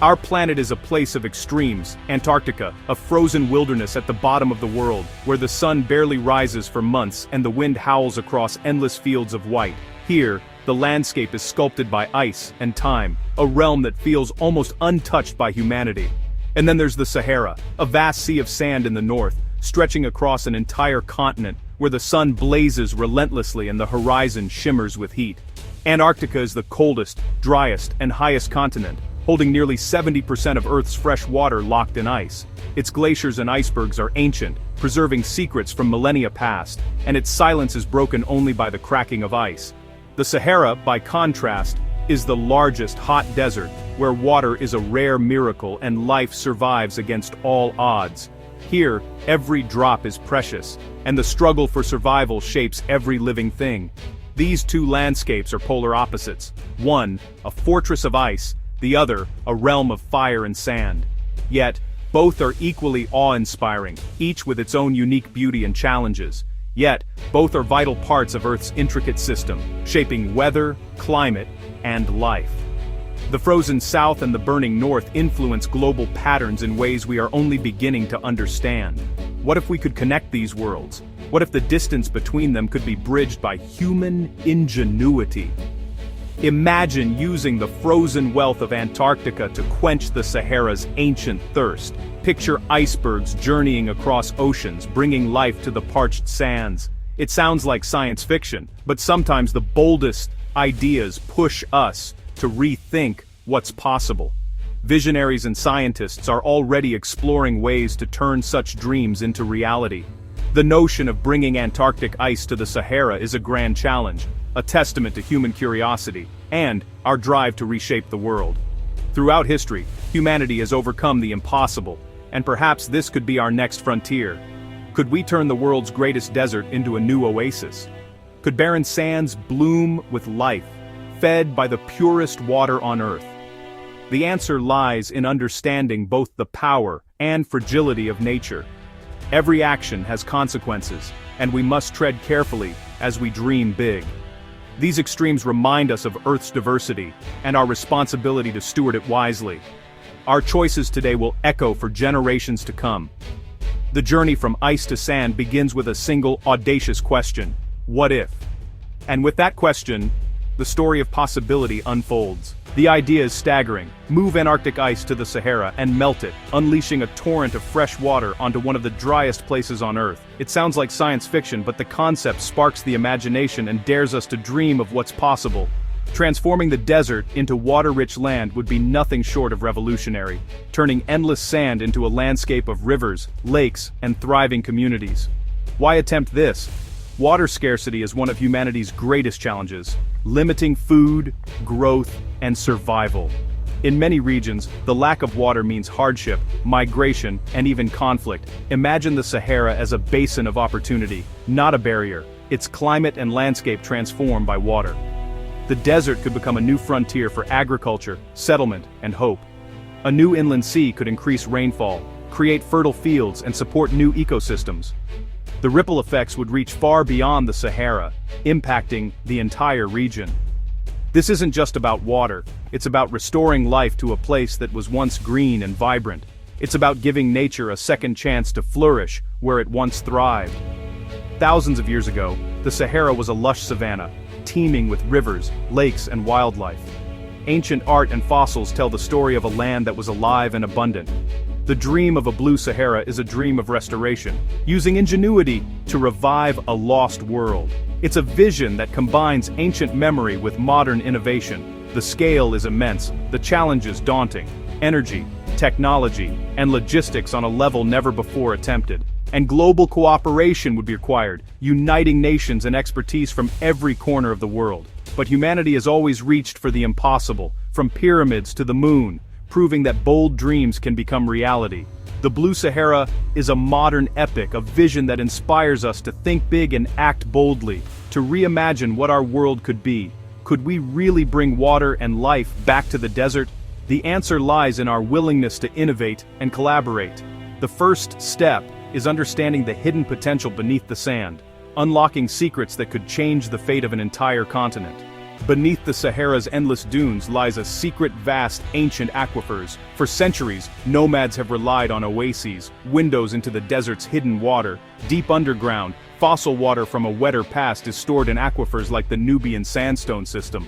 Our planet is a place of extremes. Antarctica, a frozen wilderness at the bottom of the world, where the sun barely rises for months and the wind howls across endless fields of white. Here, the landscape is sculpted by ice and time, a realm that feels almost untouched by humanity. And then there's the Sahara, a vast sea of sand in the north, stretching across an entire continent, where the sun blazes relentlessly and the horizon shimmers with heat. Antarctica is the coldest, driest, and highest continent, holding nearly 70% of Earth's fresh water locked in ice. Its glaciers and icebergs are ancient, preserving secrets from millennia past, and its silence is broken only by the cracking of ice. The Sahara, by contrast, is the largest hot desert, where water is a rare miracle and life survives against all odds. Here, every drop is precious, and the struggle for survival shapes every living thing. These two landscapes are polar opposites. One, a fortress of ice, the other, a realm of fire and sand. Yet, both are equally awe-inspiring, each with its own unique beauty and challenges. Yet, both are vital parts of Earth's intricate system, shaping weather, climate, and life. The frozen south and the burning north influence global patterns in ways we are only beginning to understand. What if we could connect these worlds? What if the distance between them could be bridged by human ingenuity? Imagine using the frozen wealth of Antarctica to quench the Sahara's ancient thirst. Picture icebergs journeying across oceans, bringing life to the parched sands. It sounds like science fiction, but sometimes the boldest ideas push us to rethink what's possible. Visionaries and scientists are already exploring ways to turn such dreams into reality. The notion of bringing Antarctic ice to the Sahara is a grand challenge, a testament to human curiosity, and our drive to reshape the world. Throughout history, humanity has overcome the impossible, and perhaps this could be our next frontier. Could we turn the world's greatest desert into a new oasis? Could barren sands bloom with life, fed by the purest water on Earth? The answer lies in understanding both the power and fragility of nature. Every action has consequences, and we must tread carefully as we dream big. These extremes remind us of Earth's diversity and our responsibility to steward it wisely. Our choices today will echo for generations to come. The journey from ice to sand begins with a single audacious question: what if? And with that question, the story of possibility unfolds. The idea is staggering. Move Antarctic ice to the Sahara and melt it, unleashing a torrent of fresh water onto one of the driest places on Earth. It sounds like science fiction, but the concept sparks the imagination and dares us to dream of what's possible. Transforming the desert into water-rich land would be nothing short of revolutionary, turning endless sand into a landscape of rivers, lakes, and thriving communities. Why attempt this? Water scarcity is one of humanity's greatest challenges, limiting food, growth, and survival. In many regions, the lack of water means hardship, migration, and even conflict. Imagine the Sahara as a basin of opportunity, not a barrier, its climate and landscape transformed by water. The desert could become a new frontier for agriculture, settlement, and hope. A new inland sea could increase rainfall, create fertile fields, and support new ecosystems. The ripple effects would reach far beyond the Sahara, impacting the entire region. This isn't just about water, it's about restoring life to a place that was once green and vibrant. It's about giving nature a second chance to flourish where it once thrived. Thousands of years ago, the Sahara was a lush savanna, teeming with rivers, lakes, and wildlife. Ancient art and fossils tell the story of a land that was alive and abundant. The dream of a blue Sahara is a dream of restoration, using ingenuity to revive a lost world. It's a vision that combines ancient memory with modern innovation. The scale is immense, the challenge is daunting. Energy, technology, and logistics on a level never before attempted. And global cooperation would be required, uniting nations and expertise from every corner of the world. But humanity has always reached for the impossible, from pyramids to the moon, proving that bold dreams can become reality. The Blue Sahara is a modern epic, a vision that inspires us to think big and act boldly, to reimagine what our world could be. Could we really bring water and life back to the desert? The answer lies in our willingness to innovate and collaborate. The first step is understanding the hidden potential beneath the sand, unlocking secrets that could change the fate of an entire continent. Beneath the Sahara's endless dunes lies a secret, vast, ancient aquifers. For centuries, nomads have relied on oases, windows into the desert's hidden water. Deep underground, fossil water from a wetter past is stored in aquifers like the Nubian sandstone system.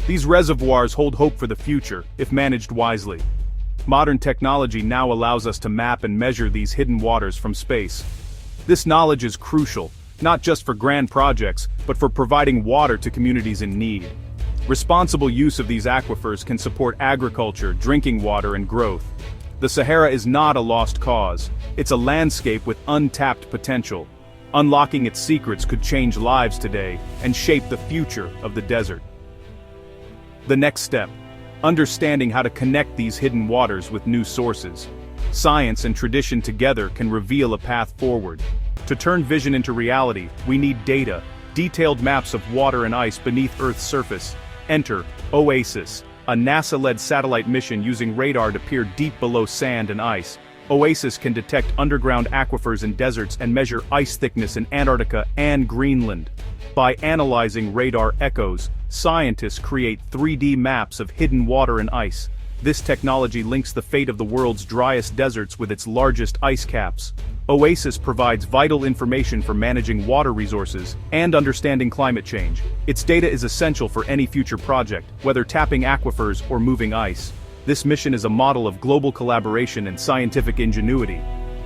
These reservoirs hold hope for the future, if managed wisely. Modern technology now allows us to map and measure these hidden waters from space. This knowledge is crucial, not just for grand projects, but for providing water to communities in need. Responsible use of these aquifers can support agriculture, drinking water, and growth. The Sahara is not a lost cause. It's a landscape with untapped potential. Unlocking its secrets could change lives today and shape the future of the desert. The next step: understanding how to connect these hidden waters with new sources. Science and tradition together can reveal a path forward. To turn vision into reality, we need data, detailed maps of water and ice beneath Earth's surface. Enter OASIS, a NASA-led satellite mission using radar to peer deep below sand and ice. OASIS can detect underground aquifers in deserts and measure ice thickness in Antarctica and Greenland. By analyzing radar echoes, scientists create 3D maps of hidden water and ice. This technology links the fate of the world's driest deserts with its largest ice caps. OASIS provides vital information for managing water resources and understanding climate change. Its data is essential for any future project, whether tapping aquifers or moving ice. This mission is a model of global collaboration and scientific ingenuity.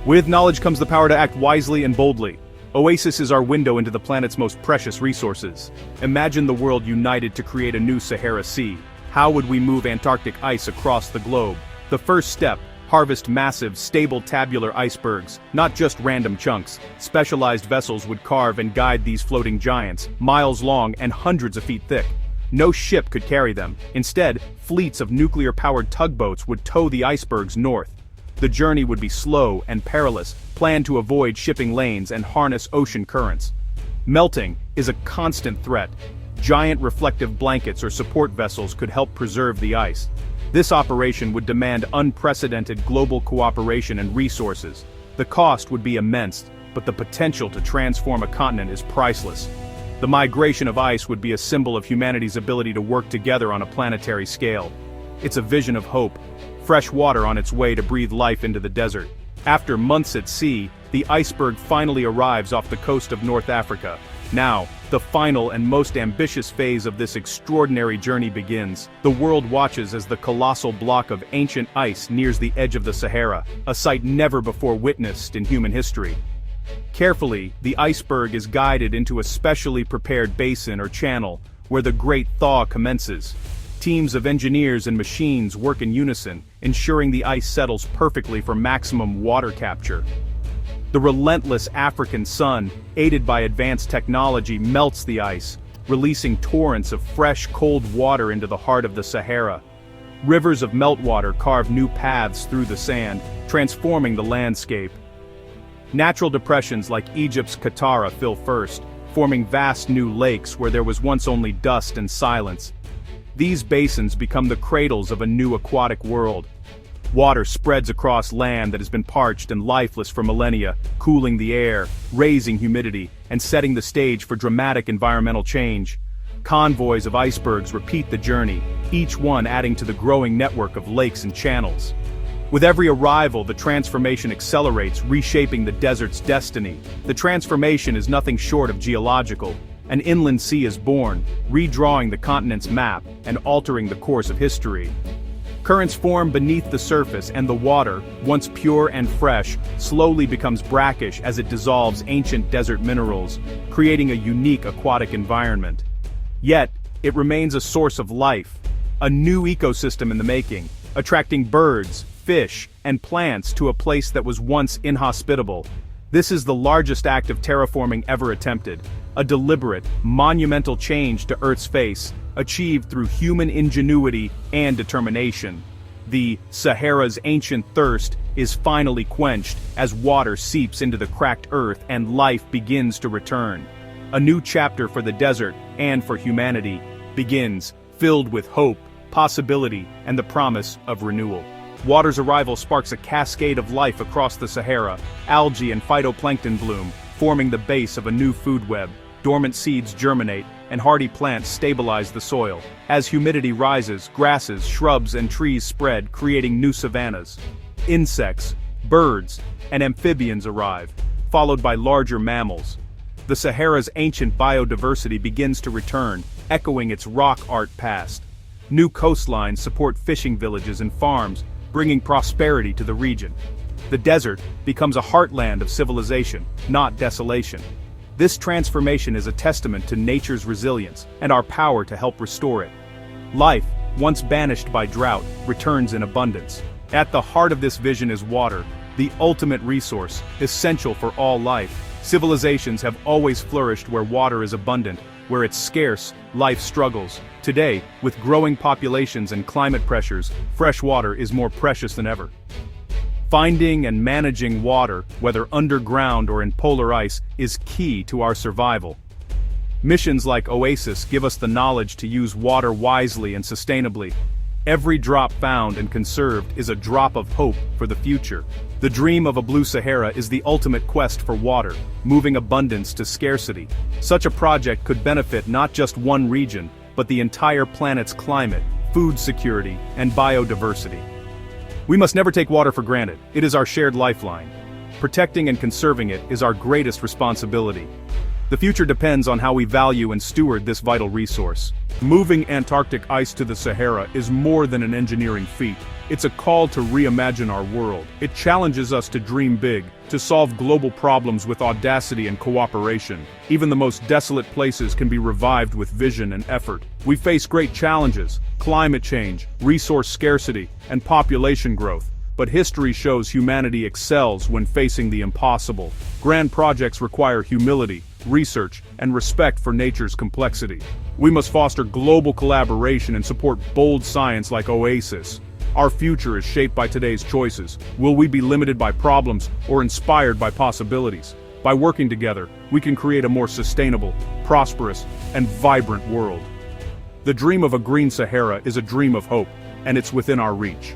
With knowledge comes the power to act wisely and boldly. OASIS is our window into the planet's most precious resources. Imagine the world united to create a new Sahara Sea. How would we move Antarctic ice across the globe? The first step: harvest massive, stable tabular icebergs, not just random chunks. Specialized vessels would carve and guide these floating giants, miles long and hundreds of feet thick. No ship could carry them. Instead, fleets of nuclear-powered tugboats would tow the icebergs north. The journey would be slow and perilous, planned to avoid shipping lanes and harness ocean currents. Melting is a constant threat. Giant reflective blankets or support vessels could help preserve the ice. This operation would demand unprecedented global cooperation and resources. The cost would be immense, but the potential to transform a continent is priceless. The migration of ice would be a symbol of humanity's ability to work together on a planetary scale. It's a vision of hope, fresh water on its way to breathe life into the desert. After months at sea, the iceberg finally arrives off the coast of North Africa. Now, the final and most ambitious phase of this extraordinary journey begins. The world watches as the colossal block of ancient ice nears the edge of the Sahara, a sight never before witnessed in human history. Carefully, the iceberg is guided into a specially prepared basin or channel, where the great thaw commences. Teams of engineers and machines work in unison, ensuring the ice settles perfectly for maximum water capture. The relentless African sun, aided by advanced technology, melts the ice, releasing torrents of fresh, cold water into the heart of the Sahara. Rivers of meltwater carve new paths through the sand, transforming the landscape. Natural depressions like Egypt's Qattara fill first, forming vast new lakes where there was once only dust and silence. These basins become the cradles of a new aquatic world. Water spreads across land that has been parched and lifeless for millennia, cooling the air, raising humidity, and setting the stage for dramatic environmental change. Convoys of icebergs repeat the journey, each one adding to the growing network of lakes and channels. With every arrival, the transformation accelerates, reshaping the desert's destiny. The transformation is nothing short of geological. An inland sea is born, redrawing the continent's map and altering the course of history. Currents form beneath the surface, and the water, once pure and fresh, slowly becomes brackish as it dissolves ancient desert minerals, creating a unique aquatic environment. Yet, it remains a source of life, a new ecosystem in the making, attracting birds, fish, and plants to a place that was once inhospitable. This is the largest act of terraforming ever attempted, a deliberate, monumental change to Earth's face, achieved through human ingenuity and determination. The Sahara's ancient thirst is finally quenched as water seeps into the cracked earth and life begins to return. A new chapter for the desert and for humanity begins, filled with hope, possibility, and the promise of renewal. Water's arrival sparks a cascade of life across the Sahara. Algae and phytoplankton bloom, forming the base of a new food web. Dormant seeds germinate, and hardy plants stabilize the soil. As humidity rises, grasses, shrubs, and trees spread, creating new savannas. Insects, birds, and amphibians arrive, followed by larger mammals. The Sahara's ancient biodiversity begins to return, echoing its rock art past. New coastlines support fishing villages and farms, bringing prosperity to the region. The desert becomes a heartland of civilization, not desolation. This transformation is a testament to nature's resilience and our power to help restore it. Life, once banished by drought, returns in abundance. At the heart of this vision is water, the ultimate resource, essential for all life. Civilizations have always flourished where water is abundant. Where it's scarce, life struggles. Today, with growing populations and climate pressures, fresh water is more precious than ever. Finding and managing water, whether underground or in polar ice, is key to our survival. Missions like Oasis give us the knowledge to use water wisely and sustainably. Every drop found and conserved is a drop of hope for the future. The dream of a blue Sahara is the ultimate quest for water, moving abundance to scarcity. Such a project could benefit not just one region, but the entire planet's climate, food security, and biodiversity. We must never take water for granted. It is our shared lifeline. Protecting and conserving it is our greatest responsibility. The future depends on how we value and steward this vital resource. Moving Antarctic ice to the Sahara is more than an engineering feat. It's a call to reimagine our world. It challenges us to dream big, to solve global problems with audacity and cooperation. Even the most desolate places can be revived with vision and effort. We face great challenges: climate change, resource scarcity, and population growth. But history shows humanity excels when facing the impossible. Grand projects require humility, research, and respect for nature's complexity. We must foster global collaboration and support bold science like Oasis. Our future is shaped by today's choices. Will we be limited by problems or inspired by possibilities? By working together, we can create a more sustainable, prosperous, and vibrant world. The dream of a green Sahara is a dream of hope, and it's within our reach.